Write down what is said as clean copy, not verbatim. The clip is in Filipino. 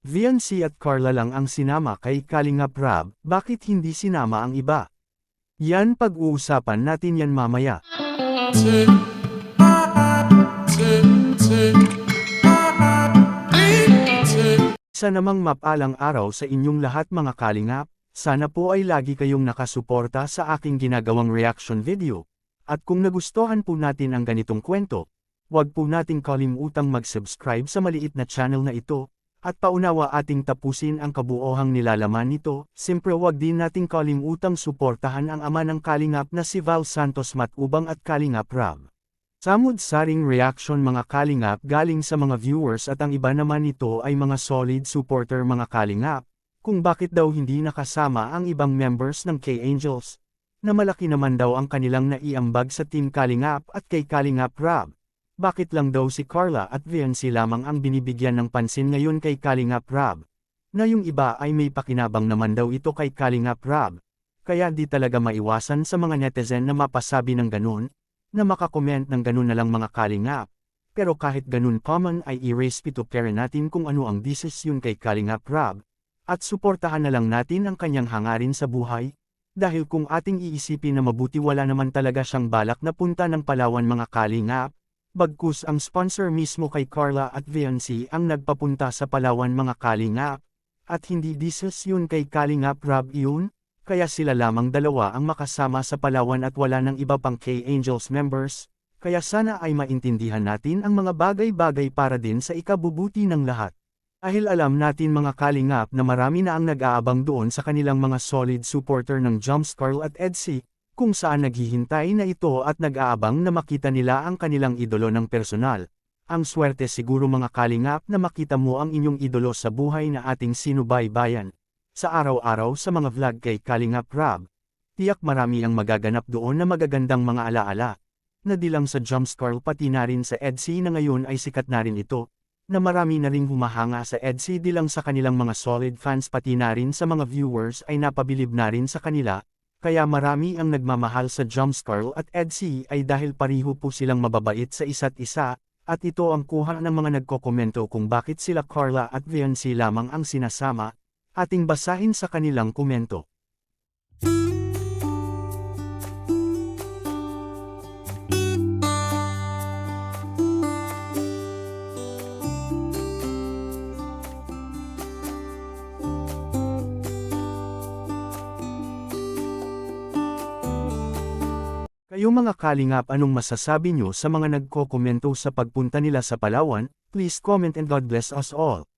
Viancy at Carla lang ang sinama kay Kalingap Rab, bakit hindi sinama ang iba? Yan pag-uusapan natin yan mamaya. Isa namang mapalang araw sa inyong lahat mga Kalingap, sana po ay lagi kayong nakasuporta sa aking ginagawang reaction video. At kung nagustuhan po natin ang ganitong kwento, huwag po nating kalimutang mag-subscribe sa maliit na channel na ito, at paunawa ating tapusin ang kabuohang nilalaman nito. Siyempre huwag din nating kalimutang suportahan ang ama ng Kalingap na si Val Santos Matubang at Kalingap Rab. Samud-saring reaction mga Kalingap galing sa mga viewers at ang iba naman nito ay mga solid supporter mga Kalingap, kung bakit daw hindi nakasama ang ibang members ng K-Angels, na malaki naman daw ang kanilang naiambag sa Team Kalingap at kay Kalingap Rab. Bakit lang daw si Carla at Viancy lamang ang binibigyan ng pansin ngayon kay Kalingap Rab, na yung iba ay may pakinabang naman daw ito kay Kalingap Rab, kaya di talaga maiwasan sa mga netizen na mapasabi ng ganun, na makakomment ng ganun na lang mga Kalingap. Pero kahit ganun common ay i-respect natin kung ano ang desisyon kay Kalingap Rab, at suportahan na lang natin ang kanyang hangarin sa buhay, dahil kung ating iisipin na mabuti wala naman talaga siyang balak na punta ng Palawan mga Kalingap, bagkus ang sponsor mismo kay Carla at Viancy ang nagpapunta sa Palawan mga Kalingap, at hindi desisyon kay Kalingap Rab iyon, kaya sila lamang dalawa ang makasama sa Palawan at wala ng iba pang K-Angels members, kaya sana ay maintindihan natin ang mga bagay-bagay para din sa ikabubuti ng lahat. Dahil alam natin mga Kalingap na marami na ang nag-aabang doon sa kanilang mga solid supporter ng Jumps Carl at Edsy, kung saan naghihintay na ito at nag-aabang na makita nila ang kanilang idolo ng personal. Ang swerte siguro mga Kalingap na makita mo ang inyong idolo sa buhay na ating sinubaybayan. Sa araw-araw sa mga vlog kay Kalingap Rab, tiyak marami ang magaganap doon na magagandang mga alaala, na di lang sa Jumps Carl pati na rin sa Edsy na ngayon ay sikat na rin ito, na marami na ring humahanga sa Edsy di lang sa kanilang mga solid fans pati na rin sa mga viewers ay napabilib na rin sa kanila. Kaya marami ang nagmamahal sa Jumps Carl at Edsy ay dahil pariho po silang mababait sa isa't isa, at ito ang kuha ng mga nagkokomento kung bakit sila Carla at Viancy lamang ang sinasama. Ating basahin sa kanilang komento. Kayo mga Kalingap, anong masasabi nyo sa mga nagkokomento sa pagpunta nila sa Palawan? Please comment and God bless us all.